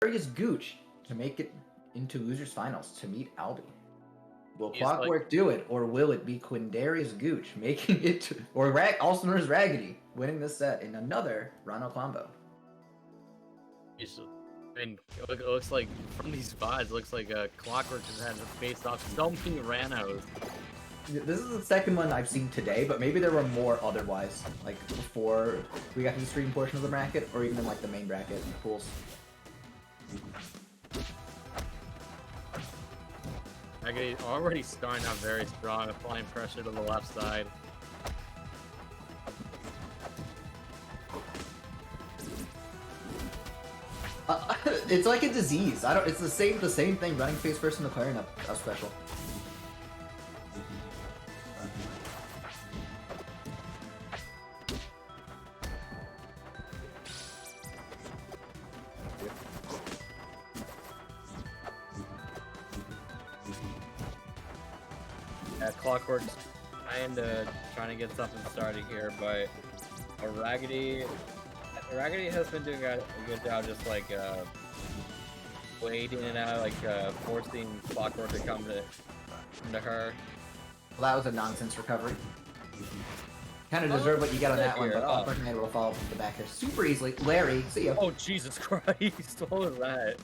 Darius Gooch to make it into losers finals to meet Albi. Will He's Clockwork do it, or will it be Quindarius Gooch making it to, or also known as Raggedy, winning this set in another Ranno combo? It looks like, from these VODs, it looks like Clockwork has had faced off so many Rannos. This is the second one I've seen today, but maybe there were more otherwise, like before we got to the stream portion of the bracket, or even in like the main bracket pools. Raggedy already starting out very strong, applying pressure to the left side. It's like a disease. It's the same thing. Running face first in the Clairen up special. Yeah, Clockwork's trying to get something started here, but Raggedy has been doing a good job, just like waiting and out, like forcing Clockwork to come to her. Well, that was a nonsense recovery. Kind of deserve what you get on that one, but Clockwork able to follow up with the back here super easily. Larry, see ya. Oh, Jesus Christ, what was that?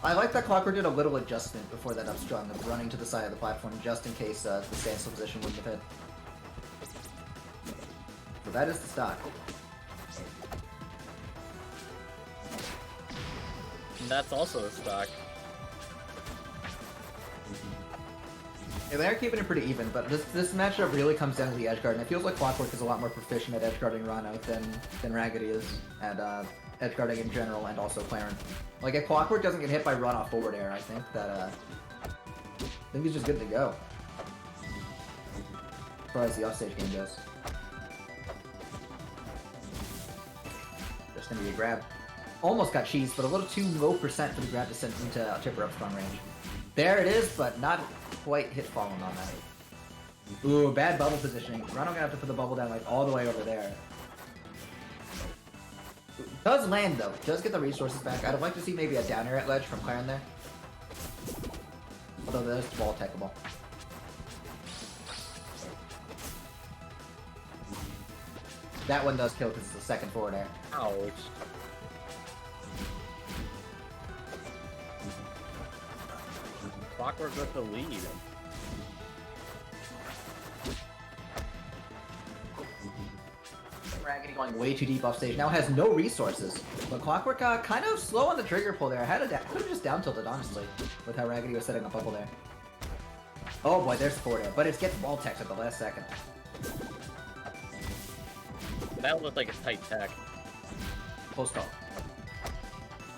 I like that Clockwork did a little adjustment before that upstrung of running to the side of the platform, just in case the standstill position wouldn't have hit. So that is the stock. And that's also a stock. Yeah, they're keeping it pretty even, but this matchup really comes down to the edge guard, and it feels like Clockwork is a lot more proficient at edge guarding Ranno than Raggedy is at edge guarding in general, and also Clairen. Like, if Clockwork doesn't get hit by run off forward air, I think he's just good to go. As far as the offstage game goes. Just gonna be a grab. Almost got cheese, but a little too low percent for the grab to send into Tipper up strong range. There it is, but not quite hit falling on that. Ooh, bad bubble positioning. Ranno gonna have to put the bubble down like all the way over there. Does land though, does get the resources back. I'd like to see maybe a down air at ledge from Clairen there. Although that is wall techable. That one does kill because it's the second forward air. Ouch. Clockwork with the lead. Raggedy going way too deep off stage. Now has no resources. But Clockwork kind of slow on the trigger pull there. Could have just down tilted, honestly, with how Raggedy was setting up bubble there. Oh boy, there's forward air, but it gets wall text at the last second. That looked like a tight tech. Close call.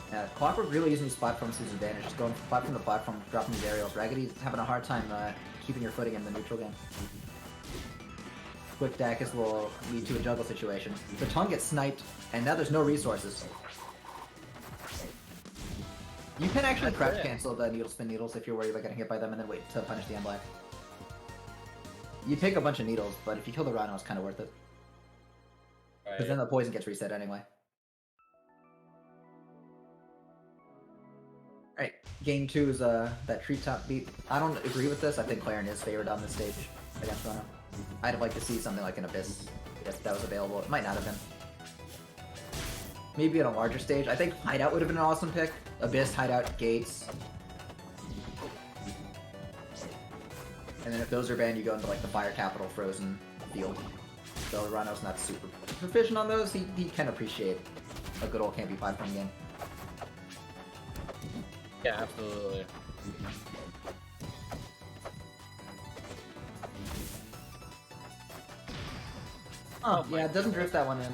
Yeah, Clockwork really using these platforms to his advantage. Just going platform to platform, dropping these aerials. Raggedy's having a hard time keeping your footing in the neutral game. Quick Dacus will lead to a juggle situation. The tongue gets sniped, and now there's no resources. You can actually crouch cancel the needle spin needles if you're worried about getting hit by them, and then wait to punish the unblack. You take a bunch of needles, but if you kill the Ranno, it's kind of worth it. Because then the poison gets reset anyway. Alright, game 2 is that treetop beat. I don't agree with this. I think Clairen is favored on this stage against Ranno. I'd have liked to see something like an Abyss if that was available. It might not have been. Maybe on a larger stage. I think Hideout would have been an awesome pick. Abyss, Hideout, Gates. And then if those are banned, you go into like the Fire Capital Frozen field. So Ranno's not super proficient on those. He can appreciate a good old campy platform game. Yeah, absolutely. Oh, yeah, it doesn't drift that one in.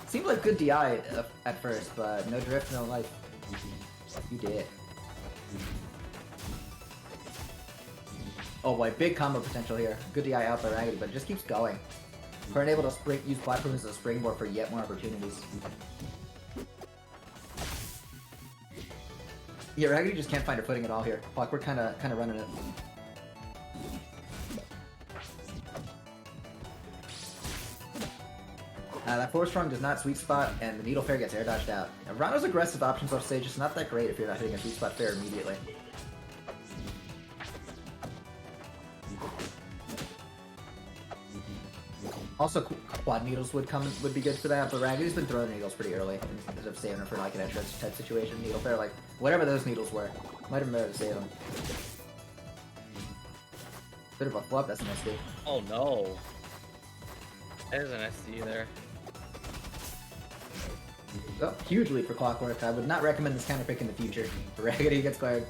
Seemed like good DI at first, but no drift, no life. You did. Oh boy, big combo potential here. Good DI out by Raggedy, but it just keeps going. Clairen able to use platforms as a springboard for yet more opportunities. Yeah, Raggedy just can't find her footing at all here. Clockwork kind of running it. That forward strong does not sweet spot, and the needle fair gets air dodged out. Now, Ranno's aggressive options off stage is not that great if you're not hitting a sweet spot fair immediately. Also, quad needles would be good for that, but Raggedy's been throwing needles pretty early instead of saving them for like an entrance type situation. Needle fair, like whatever those needles were, might have been better to save them. Bit of a flop, that's an SD. Oh no. There's an SD there. Oh, huge lead for Clockwork. I would not recommend this counter pick in the future. Raggedy gets cleared.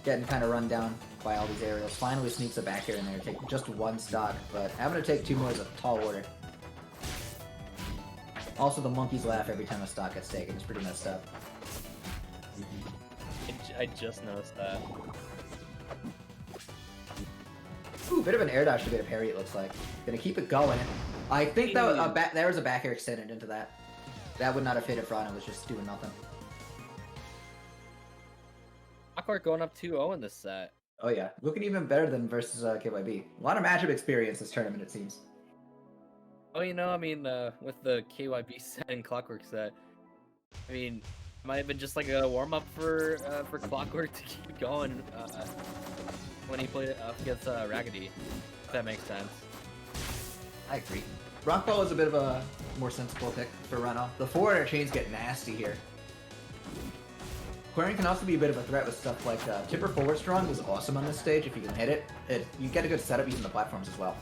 Getting kind of run down by all these aerials. Finally sneaks a back air in there, take just one stock, but having to take two more is a tall order. Also, the monkeys laugh every time a stock gets taken. It's pretty messed up. I just noticed that. Ooh, bit of an air dash to get a parry, it looks like. Gonna keep it going. I think that was there was a back air extended into that. That would not have hit if Ranno was just doing nothing. Clockwork going up 2-0 in this set. Oh yeah, looking even better than versus KYB. A lot of matchup experience this tournament, it seems. Oh, you know, I mean, with the KYB set and Clockwork set, I mean, it might have been just like a warm-up for Clockwork to keep going when he played against Raggedy, if that makes sense. I agree. Rockball is a bit of a more sensible pick for Ranno. The forward air chains get nasty here. Clairen can also be a bit of a threat with stuff like Tipper forward strong is awesome on this stage if you can hit it. You get a good setup using the platforms as well.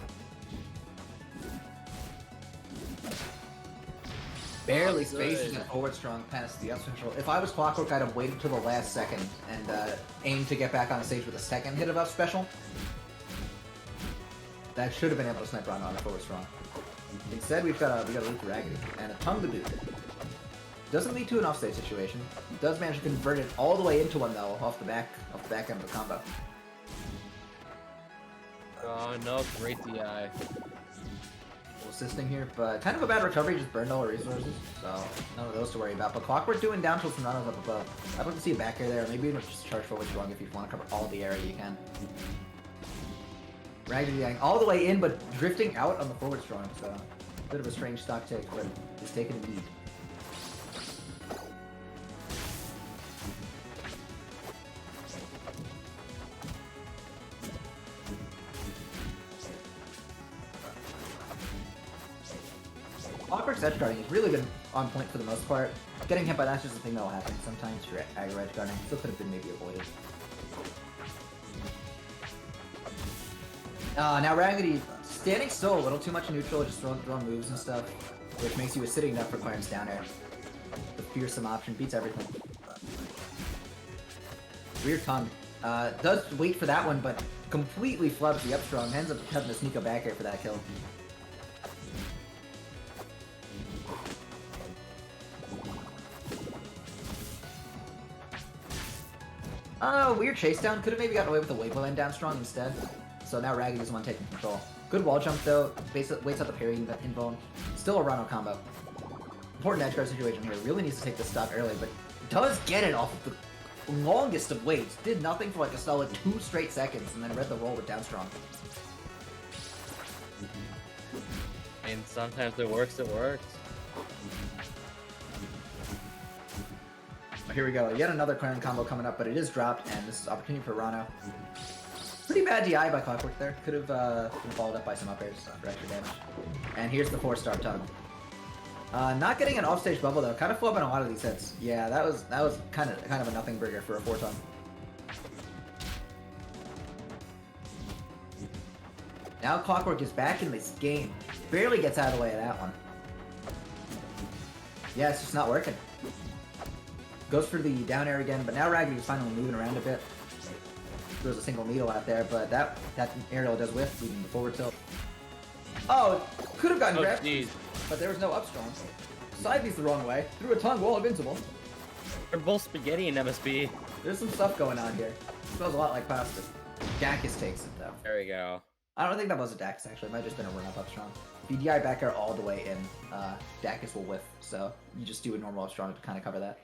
Barely spaces and forward strong past the up special. If I was Clockwork, I'd have waited till the last second and aimed to get back on the stage with a second hit of up special. That should have been able to snipe Ranno on a forward strong. Instead, we got a lead for Raggedy and a tongue to boot. Doesn't lead to an offstage situation. Does manage to convert it all the way into one though, off the back end of the combo. Oh no, great DI. Assisting here, but kind of a bad recovery, just burned all the resources, so none of those to worry about. But Clockwork doing down tilts from Ranno's up above. I'd like to see a back air there, maybe even just charge forward strong if you want to cover all the area you can. Raggedy going all the way in, but drifting out on the forward strong, so a bit of a strange stock take, but he's taking a lead. Clockwork's edge guarding has really been on point for the most part. Getting hit by that's just a thing that'll happen sometimes for aggro edge guarding. Still could have been maybe avoided. Now Raggedy standing still a little too much neutral, just throwing moves and stuff, which makes you a sitting duck for Clairen's down air. The fearsome option beats everything. Weird tongue. Does wait for that one, but completely flubs the up strong. Ends up having to sneak a back air for that kill. Weird chase down. Could have maybe gotten away with the wave land down strong instead. So now Raggedy's the one taking control. Good wall jump though. Waits out the parry invuln. Still a Ranno combo. Important edge guard situation here. Really needs to take this stock early, but does get it off of the longest of waves. Did nothing for like a solid 2 straight seconds, and then read the roll with down strong. I mean, sometimes it works, it works. Here we go. Yet another Clairen combo coming up, but it is dropped, and this is opportunity for Ranno. Pretty bad DI by Clockwork there. Could have been followed up by some up airs for extra damage. And here's the 4-star tug. Not getting an offstage bubble though. Kind of flubbing a lot of these hits. Yeah, that was kind of a nothing burger for a 4-ton. Now Clockwork is back in this game. Barely gets out of the way of that one. Yeah, it's just not working. Goes for the down air again, but now Raggedy's finally moving around a bit. Throws a single needle out there, but that aerial does whiff, leading the forward tilt. Oh, could have gotten grabbed, but there was no up strong. Side B's the wrong way. Threw a tongue wall invincible. They're both spaghetti in MSB. There's some stuff going on here. Smells a lot like pasta. Dacus takes it though. There we go. I don't think that was a Dacus actually. It might have just been a run up strong. If you DI back air all the way in, Dacus will whiff. So you just do a normal up strong to kind of cover that.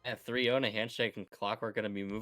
At 3-0 and a handshake and Clockwork gonna be moving.